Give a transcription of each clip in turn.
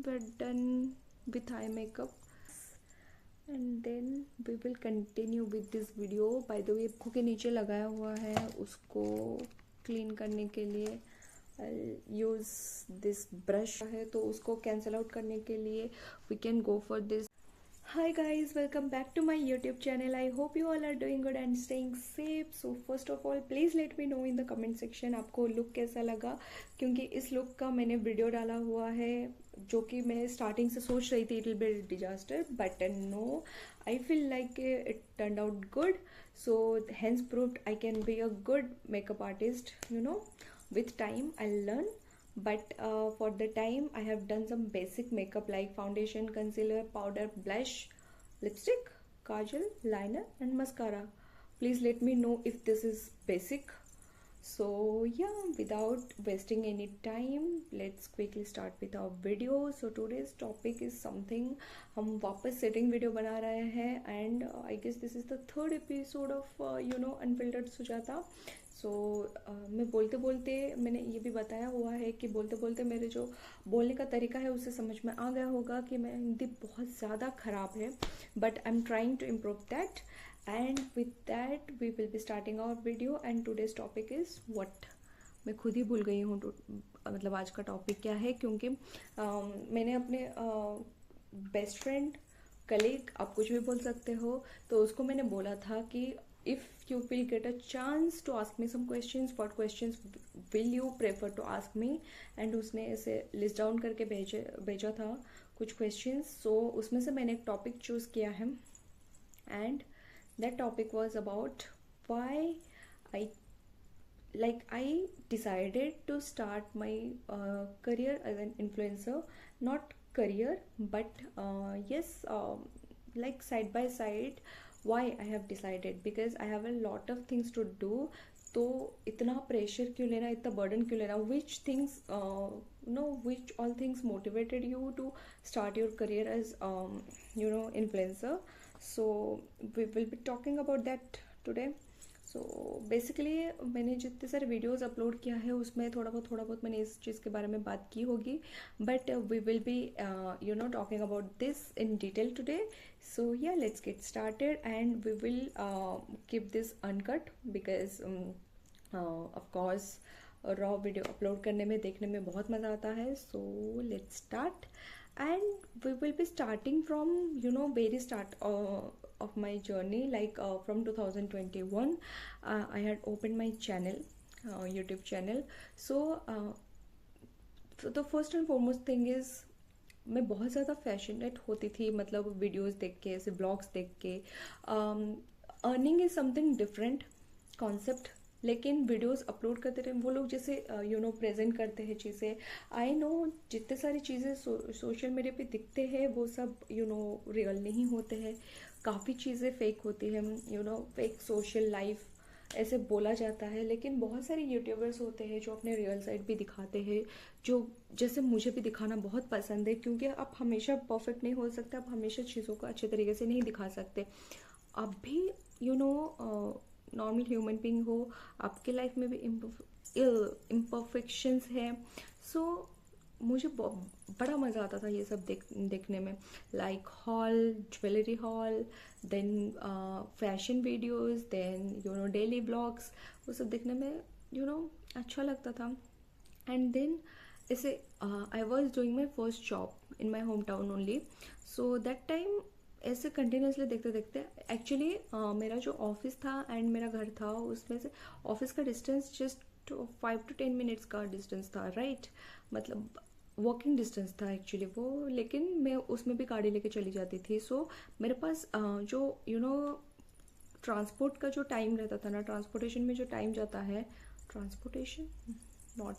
we're done with eye makeup and then we will continue with this video. By the way, आँखों के नीचे लगाया हुआ है, उसको क्लीन करने के लिए I'll use this brush है, तो उसको कैंसल आउट करने के लिए we can go for this. Hi guys, welcome back to my YouTube channel. I hope you all are doing good and staying safe. So first of all, please let me know in the comment section आपको look कैसा लगा, क्योंकि इस look का मैंने video डाला हुआ है जो कि मैं स्टार्टिंग से सोच रही थी it will be disaster, but no, I feel like it turn out good. So hence proved I can be a good makeup artist, with time I'll learn. But for the time I have done some basic makeup like foundation, concealer, powder, blush, lipstick, kajal, liner and mascara. Please let me know if this is basic. So yeah, without wasting any time, let's quickly start with our video. So today's topic is something, हम वापस setting video बना रहे हैं and I guess this is the third episode of unfiltered Sujata. सो मैं बोलते बोलते मैंने ये भी बताया हुआ है कि बोलते बोलते मेरे जो बोलने का तरीका है उससे समझ में आ गया होगा कि मेरा हिंदी बहुत ज़्यादा ख़राब है, but I am trying to improve that. And with that we will be starting our video and today's topic is what. मैं खुद ही भूल गई हूँ मतलब आज का टॉपिक क्या है, क्योंकि मैंने अपने बेस्ट फ्रेंड, कलीग, आप कुछ भी बोल सकते हो, तो उसको मैंने बोला था कि if you will get a chance to ask me some questions, what questions will you prefer to ask me. and उसने ऐसे लिस्ट डाउन करके भेजा था कुछ questions. so उसमें से मैंने एक टॉपिक चूज़ किया है and that topic was about why I decided to start my career as an influencer. Not career, but yes, like side by side, why I have decided, because I have a lot of things to do. तो इतना pressure क्यों लेना, इतना burden क्यों लेना. which things which all things motivated you to start your career as influencer. so we will be talking about that today. So basically मैंने जितने सारे वीडियोस अपलोड किया है उसमें थोड़ा बहुत मैंने इस चीज़ के बारे में बात की होगी, but we will be talking about this in detail today. So yeah let's get started and we will keep this uncut because of course raw video upload करने में, देखने में बहुत मज़ा आता है. So let's start and we will be starting from very start of my journey, like from 2021 I had opened my channel, YouTube channel. so the first and foremost thing is मैं बहुत ज़्यादा फैशनेट होती थी, मतलब videos देख के, ऐसे blogs देख के. Earning is something different concept, लेकिन वीडियोस अपलोड करते रहे वो लोग जैसे प्रेजेंट करते हैं चीज़ें. आई नो जितने सारी चीज़ें सोशल मीडिया पे दिखते हैं वो सब रियल नहीं होते हैं. काफ़ी चीज़ें फेक होती हैं, फेक सोशल लाइफ ऐसे बोला जाता है. लेकिन बहुत सारे यूट्यूबर्स होते हैं जो अपने रियल साइड भी दिखाते हैं, जो जैसे मुझे भी दिखाना बहुत पसंद है, क्योंकि आप हमेशा परफेक्ट नहीं हो सकते, आप हमेशा चीज़ों को अच्छे तरीके से नहीं दिखा सकते. आप भी नॉर्मल ह्यूमन बीइंग हो, आपके लाइफ में भी इम्परफेक्शंस हैं. सो मुझे बड़ा मज़ा आता था ये सब देखने में, like haul, jewellery haul, then fashion videos, then daily vlogs, वो सब देखने में अच्छा लगता था. एंड देन ऐसे I was doing my first job in my home town only. So that time ऐसे कंटिन्यूसली देखते देखते एक्चुअली मेरा जो ऑफिस था एंड मेरा घर था, उसमें से ऑफिस का डिस्टेंस जस्ट 5 to 10 मिनट्स का डिस्टेंस था, राइट. मतलब वॉकिंग डिस्टेंस था एक्चुअली वो, लेकिन मैं उसमें भी गाड़ी लेके चली जाती थी. सो मेरे पास जो ट्रांसपोर्ट का जो टाइम रहता था ना, ट्रांसपोर्टेशन में जो टाइम जाता है, ट्रांसपोर्टेशन नॉट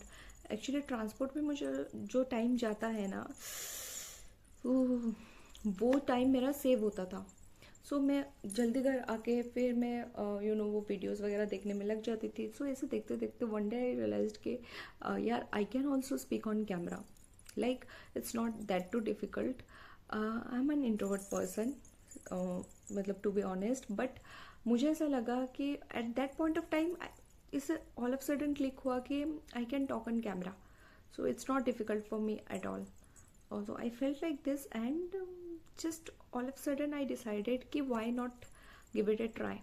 एक्चुअली ट्रांसपोर्ट में मुझे जो टाइम जाता है ना, वो टाइम मेरा सेव होता था. सो मैं जल्दी घर आके फिर मैं वो वीडियोस वगैरह देखने में लग जाती थी. सो ऐसे देखते देखते वन डे आई रियलाइज्ड कि यार I can also speak on camera, like it's not that too difficult. I am an introvert person, मतलब टू बी ऑनेस्ट, बट मुझे ऐसा लगा कि at that point of time इससे ऑल ऑफ सडन क्लिक हुआ कि I can talk on camera. So it's not difficult for me at all. So I felt like this, and just all of a sudden I decided कि why not give it a try.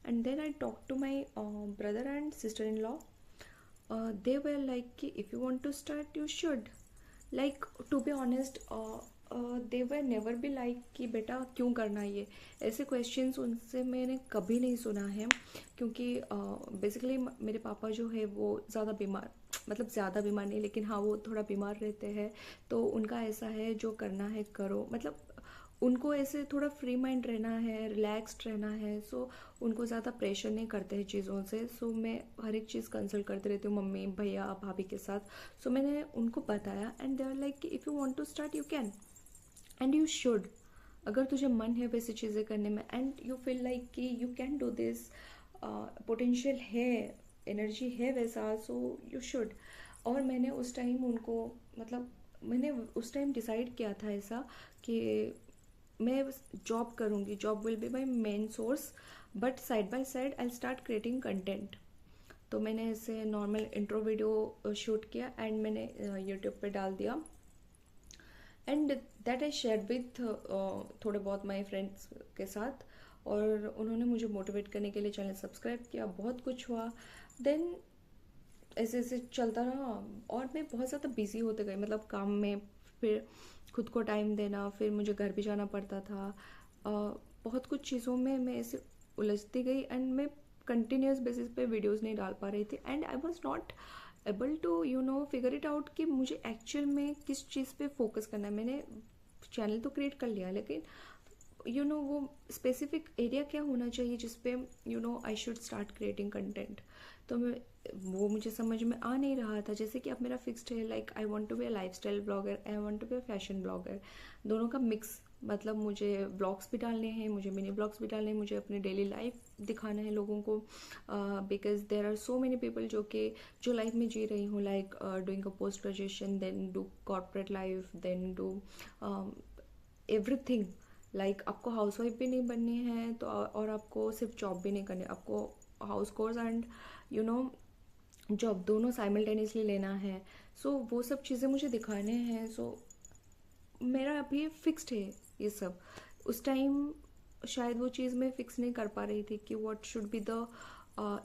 And then I talked to my brother and sister-in-law. They were like कि if you want to start you should. Like to be honest, they were never be like कि बेटा क्यों करना ये, ऐसे questions उनसे मैंने कभी नहीं सुना है, क्योंकि बेसिकली मेरे पापा जो है वो ज़्यादा बीमार, मतलब ज़्यादा बीमार नहीं, लेकिन हाँ वो थोड़ा बीमार रहते हैं, तो उनका ऐसा है जो करना है करो, मतलब उनको ऐसे थोड़ा फ्री माइंड रहना है, रिलैक्स्ड रहना है, सो उनको ज़्यादा प्रेशर नहीं करते हैं चीज़ों से। सो मैं हर एक चीज़ कंसल्ट करती रहती हूँ मम्मी भैया भाभी के साथ। सो मैंने उनको बताया एंड दे आर लाइक कि if you want to start you can and you should. अगर तुझे मन है वैसी चीज़ें करने में एंड यू फील लाइक कि you can do this, potential है, एनर्जी है वैसा, सो यू शुड। और मैंने उस टाइम उनको, मतलब मैंने उस टाइम डिसाइड किया था ऐसा कि मैं जॉब करूँगी, job will be my main source, but side by side I start creating content. तो मैंने ऐसे नॉर्मल इंट्रो वीडियो शूट किया एंड मैंने यूट्यूब पे डाल दिया, and that I share with थोड़े बहुत माई फ्रेंड्स के साथ, और उन्होंने मुझे मोटिवेट करने के लिए चैनल सब्सक्राइब किया, बहुत कुछ हुआ। देन ऐसे ऐसे चलता रहा और मैं बहुत ज़्यादा बिजी होते गई, मतलब काम में, फिर खुद को टाइम देना, फिर मुझे घर भी जाना पड़ता था, बहुत कुछ चीज़ों में मैं ऐसे उलझती गई एंड मैं कंटिन्यूस बेसिस पे वीडियोस नहीं डाल पा रही थी, and I was not able to figure it out कि मुझे एक्चुअल में किस चीज़ पे फोकस करना है। मैंने चैनल तो क्रिएट कर लिया, लेकिन वो स्पेसिफिक एरिया क्या होना चाहिए जिसपे I should start creating content, तो वो मुझे समझ में आ नहीं रहा था। जैसे कि अब मेरा फिक्स्ड है, like I want to be a lifestyle blogger, I want to be a fashion blogger, दोनों का मिक्स, मतलब मुझे ब्लॉग्स भी डालने हैं, मुझे मिनी ब्लॉग्स भी डालने हैं, मुझे अपनी डेली लाइफ दिखाना है लोगों को, because there are so many people जो लाइफ में जी रही हूँ, like doing a post graduation, then do corporate life, then do everything. Like आपको हाउसवाइफ भी नहीं बननी है, तो और आपको सिर्फ जॉब भी नहीं करनी, आपको हाउस कोर्स एंड जॉब दोनों साइमल्टेनियसली लेना है। सो वो सब चीज़ें मुझे दिखाने हैं। सो मेरा अभी फिक्स्ड है ये सब। उस टाइम शायद वो चीज़ मैं फिक्स नहीं कर पा रही थी कि what should be the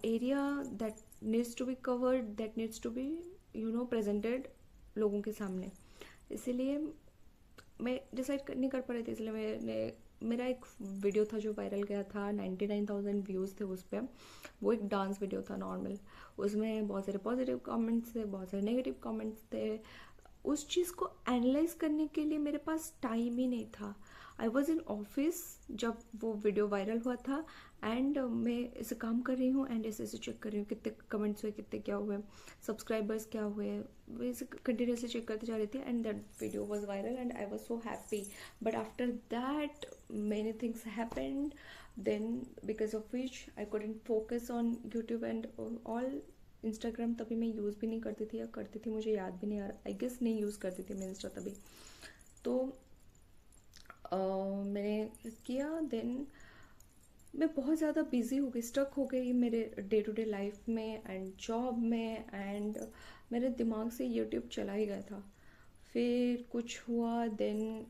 area that needs to be covered, that needs to be presented लोगों के सामने। इसीलिए मैं डिसाइड नहीं कर पा रही थी, इसलिए मेरा एक वीडियो था जो वायरल गया था, 99,000 व्यूज़ थे उस पर। वो एक डांस वीडियो था नॉर्मल, उसमें बहुत सारे पॉजिटिव कमेंट्स थे, बहुत सारे नेगेटिव कमेंट्स थे। उस चीज़ को एनालाइज करने के लिए मेरे पास टाइम ही नहीं था। आई वॉज इन ऑफिस जब वो वीडियो वायरल हुआ था, एंड मैं ऐसे काम कर रही हूँ एंड ऐसे ऐसे चेक कर रही हूँ कितने कमेंट्स हुए, कितने क्या हुए, सब्सक्राइबर्स क्या हुए, वैसे कंटिन्यूसली चेक करती जा रही थी, and that video was viral and I was so happy. But after that many things happened, then because of which I couldn't focus on YouTube and all. Instagram तभी मैं use भी नहीं करती थी, या करती थी मुझे याद भी नहीं आ रहा, आई गेस नहीं यूज़ करती थी मैं इंस्टा तभी। तो मैंने किया, देन मैं बहुत ज़्यादा बिजी हो गई, स्टक हो गई मेरे डे टू डे लाइफ में एंड जॉब में, एंड मेरे दिमाग से यूट्यूब चला ही गया था। फिर कुछ हुआ, देन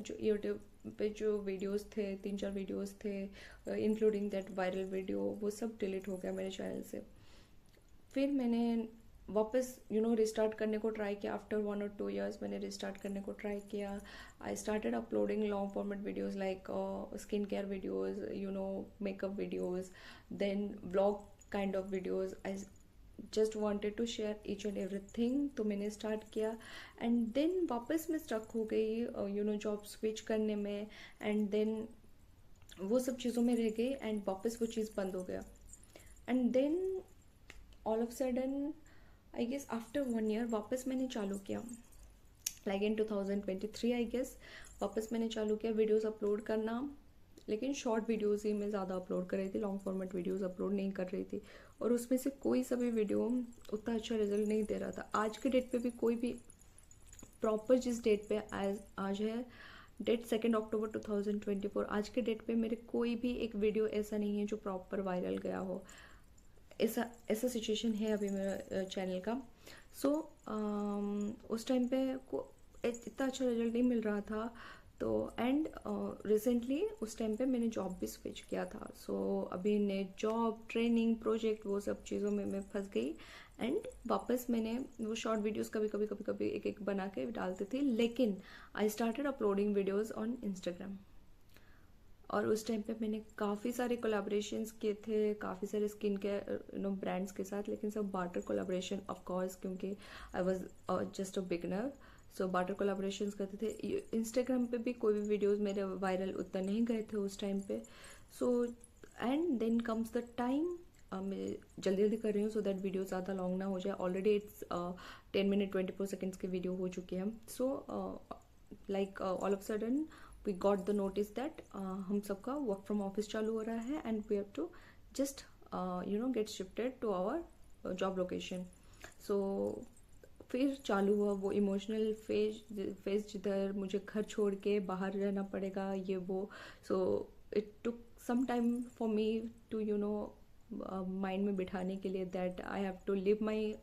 जो यूट्यूब पे जो वीडियोस थे, 3-4 वीडियोस थे इंक्लूडिंग दैट वायरल वीडियो, वो सब डिलीट हो गया मेरे चैनल से। फिर मैंने वापस रिस्टार्ट करने को ट्राई किया। आफ्टर 1 or 2 years मैंने रिस्टार्ट करने को ट्राई किया। I started uploading long format videos like skin care videos, makeup videos, then blog kind of videos. I just wanted to share each and everything, तो मैंने start किया, and then वापस मैं stuck हो गई जॉब स्विच करने में, and then वो सब चीज़ों में रह गई एंड वापस वो चीज़ बंद हो गया। And then all of sudden I guess after 1 year वापस मैंने चालू किया, लाइक इन 2023 आई गेस वापस मैंने चालू किया वीडियोस अपलोड करना, लेकिन शॉर्ट वीडियोस ही मैं ज़्यादा अपलोड कर रही थी, लॉन्ग फॉर्मेट वीडियोस अपलोड नहीं कर रही थी, और उसमें से कोई सा भी वीडियो उतना अच्छा रिजल्ट नहीं दे रहा था। आज के डेट पे भी कोई भी प्रॉपर, जिस डेट पे आज है डेट 2 October 2024, आज के डेट पे मेरे कोई भी एक वीडियो ऐसा नहीं है जो प्रॉपर वायरल गया हो। ऐसा सिचुएशन है अभी मेरा चैनल का। सो उस टाइम पे इतना अच्छा रिजल्ट नहीं मिल रहा था। तो एंड रिसेंटली उस टाइम पे मैंने जॉब भी स्विच किया था। सो अभी ने जॉब, ट्रेनिंग, प्रोजेक्ट, वो सब चीज़ों में मैं फंस गई। एंड वापस मैंने वो शॉर्ट वीडियोस कभी कभी एक एक बना के डालती थी, लेकिन आई started uploading videos on Instagram. और उस टाइम पे मैंने काफ़ी सारे कोलाब्रेशंस किए थे, काफ़ी सारे स्किन केयर ब्रांड्स के साथ, लेकिन सब बार्टर कोलाब्रेशन ऑफ कोर्स, क्योंकि I was just a beginner. So barter collaborations करते थे। इंस्टाग्राम पे भी कोई भी वीडियोस मेरे वायरल उतना नहीं गए थे उस टाइम पे। So and then comes the time, मैं जल्दी जल्दी कर रही हूँ सो दैट वीडियो ज़्यादा लॉन्ग ना हो जाए। ऑलरेडी इट्स 10 मिनट 24 सेकेंड्स की वीडियो हो चुकी है। So like all of sudden we got the notice that हम सबका वर्क फ्रॉम ऑफिस चालू हो रहा है and we have to just get shifted to our job location. So फिर चालू हुआ वो इमोशनल फेज जिधर मुझे घर छोड़ के बाहर रहना पड़ेगा, ये वो। So it took some time for me to mind में बिठाने के लिए that I have to live my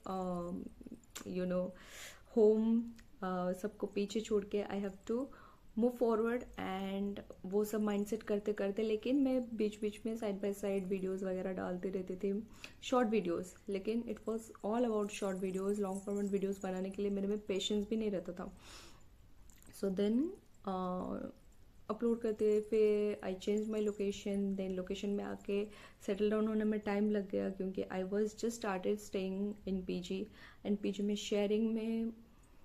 home, सबको पीछे छोड़ के I have to move forward. And वो सब माइंडसेट करते करते, लेकिन मैं बीच बीच में साइड बाय साइड वीडियोस वगैरह डालती रहती थी, शॉर्ट वीडियोस। लेकिन it was all about short videos. Long format videos बनाने के लिए मेरे में पेशेंस भी नहीं रहता था। सो देन अपलोड करते, फिर I change my location. Then location में आके सेटल डाउन होने में टाइम लग गया, क्योंकि I was just started staying in PG. And PG में शेयरिंग में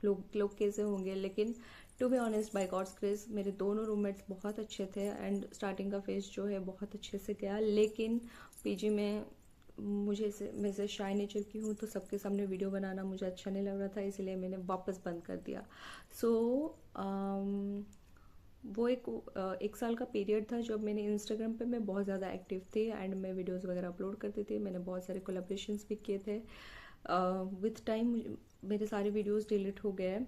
लोग कैसे होंगे, लेकिन to be honest by God's grace मेरे दोनों रूममेट्स बहुत अच्छे थे एंड स्टार्टिंग का फेज जो है बहुत अच्छे से गया। लेकिन पीजी में मैं से शाय नेचर की हूँ, तो सबके सामने वीडियो बनाना मुझे अच्छा नहीं लग रहा था, इसलिए मैंने वापस बंद कर दिया। सो वो एक साल का पीरियड था जब मैंने इंस्टाग्राम पे मैं बहुत ज़्यादा एक्टिव थी एंड मैं वीडियोस वगैरह अपलोड करती थी। मैंने बहुत सारे कोलैबोरेशंस भी किए थे। विथ टाइम मेरे सारे वीडियोस डिलीट हो गए।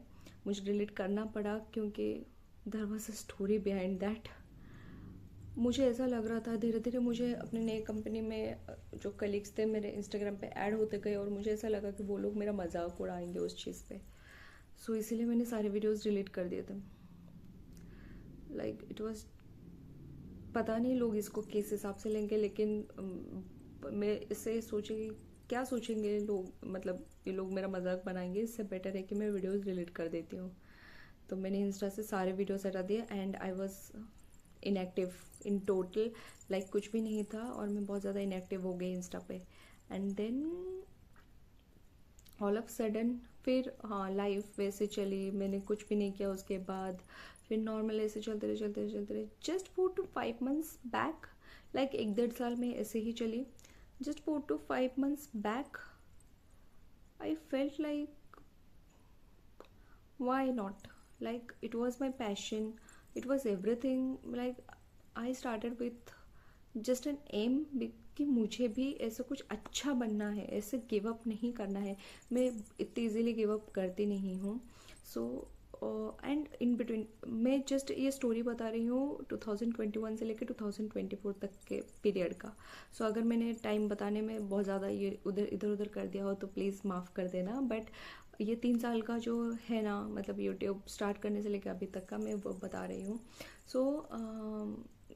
मुझे डिलीट करना पड़ा क्योंकि there was a story behind that. मुझे ऐसा लग रहा था धीरे धीरे मुझे अपने नए कंपनी में जो कलीग्स थे मेरे इंस्टाग्राम पे ऐड होते गए, और मुझे ऐसा लगा कि वो लोग मेरा मजाक उड़ाएंगे उस चीज़ पे। सो इसीलिए मैंने सारे वीडियोस डिलीट कर दिए थे। लाइक इट वाज, पता नहीं लोग इसको किस हिसाब से लेंगे, लेकिन मैं इससे सोचेंगे, क्या सोचेंगे लोग, मतलब ये लोग मेरा मजाक बनाएंगे। इससे बेटर है कि मैं वीडियोस डिलीट कर देती हूँ। तो मैंने इंस्टा से सारे वीडियोस हटा दिए and I was inactive in total. Like कुछ भी नहीं था और मैं बहुत ज़्यादा इनएक्टिव हो गई इंस्टा पे। And then all of sudden फिर हाँ लाइफ वैसे चली, मैंने कुछ भी नहीं किया उसके बाद। फिर नॉर्मल ऐसे चलते रहे just 4 to 5 months back. Like 1-1.5 साल में ऐसे ही चली। Just 4 to 5 months back I felt like why not, like it was my passion, it was everything. Like I started with just an aim कि मुझे भी ऐसा कुछ अच्छा बनना है, ऐसे गिव अप नहीं करना है। मैं इतनी इजीली गिव अप करती नहीं हूँ। सो एंड इन बिटवीन मैं जस्ट ये स्टोरी बता रही हूँ 2021 से लेकर 2024 तक के पीरियड का। सो अगर मैंने टाइम बताने में बहुत ज़्यादा ये इधर उधर कर दिया हो तो प्लीज़ माफ़ कर देना। बट ये 3 साल का जो है ना, मतलब यूट्यूब स्टार्ट करने से लेकर अभी तक का मैं वो बता रही हूँ। सो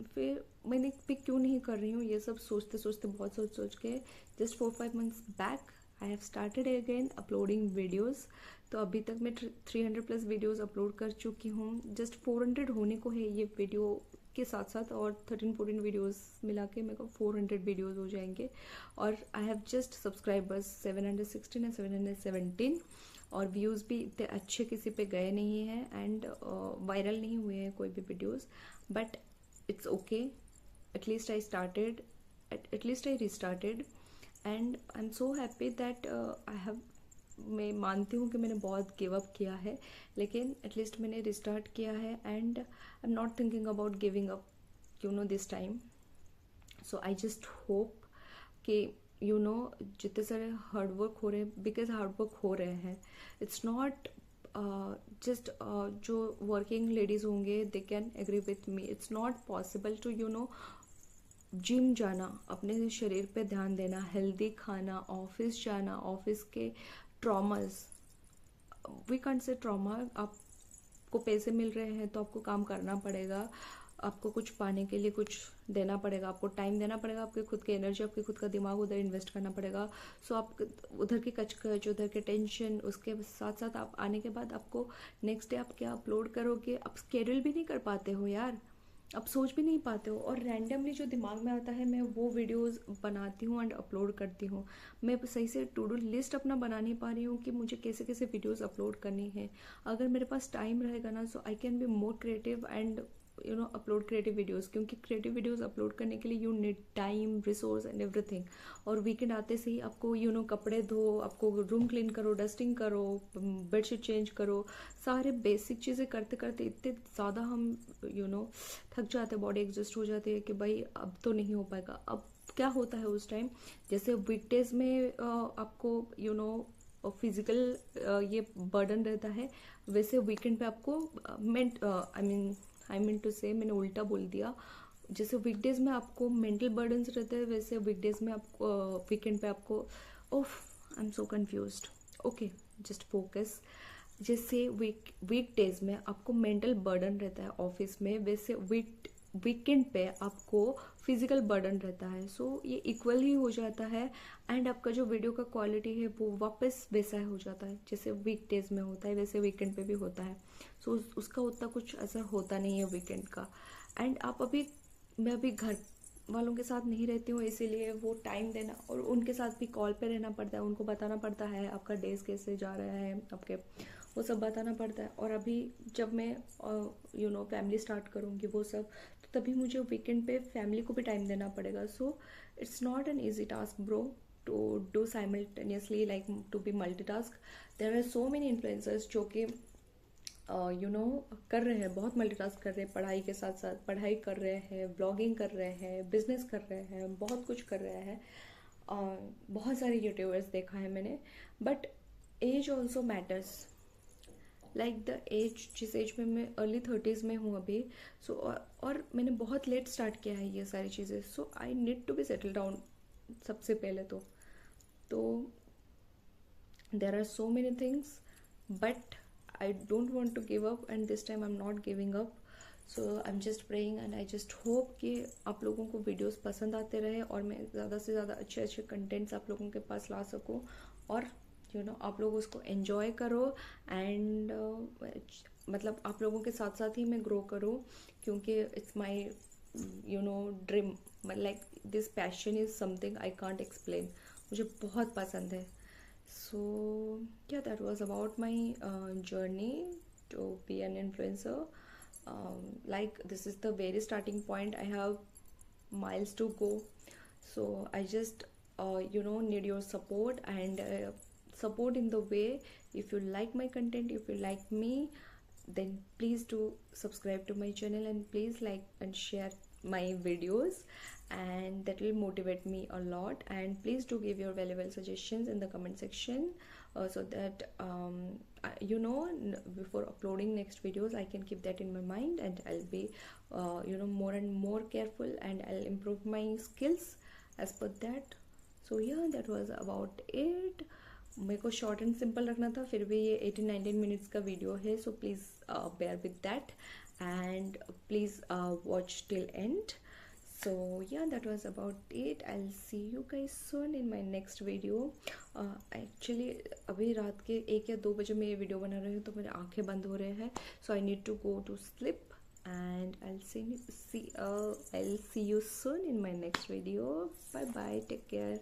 फिर मैंने पिक क्यों नहीं कर रही हूँ, ये सब सोचते सोचते बहुत सोच के just 4-5 months back I have started again uploading videos. तो अभी तक मैं 300+ वीडियोज़ अपलोड कर चुकी हूँ। जस्ट 400 होने को है ये वीडियो के साथ साथ, और 13-14 वीडियोज़ मिला के मेरे को 400 वीडियोज़ हो जाएंगे। और I have just subscribers 716 and 717, और व्यूज़ भी इतने अच्छे किसी पे गए नहीं हैं एंड वायरल नहीं हुए हैं कोई भी videos. But it's okay, at least I started, at least I restarted and I am so happy that I have, मैं मानती हूँ कि मैंने बहुत गिव अप किया है, लेकिन एटलीस्ट मैंने रिस्टार्ट किया है and I am not thinking about giving up this time. So I just hope कि जितने सारे हार्डवर्क हो रहे हैं, बिकॉज हार्डवर्क हो रहे हैं, इट्स नॉट जस्ट जो वर्किंग लेडीज़ होंगे they can agree with me, it's not possible to gym जाना, अपने शरीर पे ध्यान देना, हेल्दी खाना, ऑफिस जाना, ऑफिस के traumas, we can't say trauma, आप आपको पैसे मिल रहे हैं तो आपको काम करना पड़ेगा, आपको कुछ पाने के लिए कुछ देना पड़ेगा, आपको टाइम देना पड़ेगा, आपके खुद की एनर्जी, आपके खुद का दिमाग उधर इन्वेस्ट करना पड़ेगा। सो आप उधर की कचकच, उधर के टेंशन, उसके साथ साथ आप आने के बाद आपको नेक्स्ट डे आप क्या अपलोड करोगे, आप स्केड्यूल भी नहीं कर पाते हो यार, आप सोच भी नहीं पाते हो। और रैंडमली जो दिमाग में आता है मैं वो वीडियोस बनाती हूँ एंड अपलोड करती हूँ। मैं सही से टू डू लिस्ट अपना बना नहीं पा रही हूँ कि मुझे कैसे कैसे वीडियोस अपलोड करनी है। अगर मेरे पास टाइम रहेगा ना, so I can be more creative and upload creative videos, क्योंकि क्रिएटिव वीडियोस अपलोड करने के लिए you need time, resource and everything. और वीकेंड आते से ही आपको कपड़े धो, आपको रूम क्लीन करो, डस्टिंग करो, बेडशीट चेंज करो, सारे बेसिक चीज़ें करते करते इतने ज़्यादा हम थक जाते हैं, बॉडी एग्जॉस्ट हो जाती है कि भाई अब तो नहीं हो पाएगा। अब क्या होता है उस टाइम, जैसे वीकडेज में आपको फिजिकल ये बर्डन रहता है, वैसे वीकेंड पे आपको आई मीन टू से मैंने उल्टा बोल दिया। जैसे वीकडेज में आपको मेंटल बर्डन्स रहते हैं, वैसे वीकडेज में आपको वीकेंड पे आपको I am so confused. Okay, just focus. जैसे वीकडेज में आपको मेंटल बर्डन रहता है ऑफिस में, वैसे वीकेंड पे आपको फिजिकल बर्डन रहता है। सो ये इक्वल ही हो जाता है एंड आपका जो वीडियो का क्वालिटी है वो वापस वैसा हो जाता है, जैसे वीकडेज में होता है वैसे वीकेंड पे भी होता है। सो उसका उतना कुछ असर होता नहीं है वीकेंड का। एंड मैं अभी घर वालों के साथ नहीं रहती हूँ, इसीलिए वो टाइम देना और उनके साथ भी कॉल पे रहना पड़ता है, उनको बताना पड़ता है आपका डेज कैसे जा रहा है आपके, वो सब बताना पड़ता है। और अभी जब मैं फैमिली स्टार्ट करूँगी वो सब, तो तभी मुझे वीकेंड पे फैमिली को भी टाइम देना पड़ेगा। So it's not an easy task bro to do simultaneously, like to be multitask. There are so many influencers जो कि कर रहे हैं, बहुत मल्टीटास्क कर रहे हैं, पढ़ाई के साथ साथ पढ़ाई कर रहे हैं, ब्लॉगिंग कर रहे हैं, बिजनेस कर रहे हैं, बहुत कुछ कर रहे हैं। बहुत सारे यूट्यूबर्स देखा है मैंने। But age also matters, like the age, जिस एज में मैं अर्ली 30s में हूँ अभी। सो और मैंने बहुत लेट स्टार्ट किया है ये सारी चीज़ें। So I need to be settle down सबसे पहले तो there are so many things, but I don't want to give up and this time I'm not giving up. So I'm just praying and I just hope कि आप लोगों को videos पसंद आते रहे और मैं ज़्यादा से ज़्यादा अच्छे अच्छे कंटेंट्स आप लोगों के पास ला सकूँ और आप लोग उसको एंजॉय करो एंड मतलब आप लोगों के साथ साथ ही मैं ग्रो करूँ, क्योंकि it's my dream, like this passion is something I can't explain, मुझे बहुत पसंद है। So yeah, that was about my journey to be an influencer. Like this is the very starting point, I have miles to go. So I just need your support and support in the way, if you like my content, if you like me, then please do subscribe to my channel and please like and share my videos, and that will motivate me a lot. And please do give your valuable suggestions in the comment section, so that before uploading next videos I can keep that in my mind and I'll be more and more careful and I'll improve my skills as per that. So yeah, that was about it. मेरे को short and simple रखना था, फिर भी ये 18-19 minutes का video है। So please bear with that and please watch till end. So yeah, that was about it. I'll see you guys soon in my next video. Actually अभी रात के 1 या 2 बजे मैं ये वीडियो बना रही हूँ तो मेरे आंखें बंद हो रहे हैं, so I need to go to sleep and I'll see you soon in my next video. Bye bye, take care.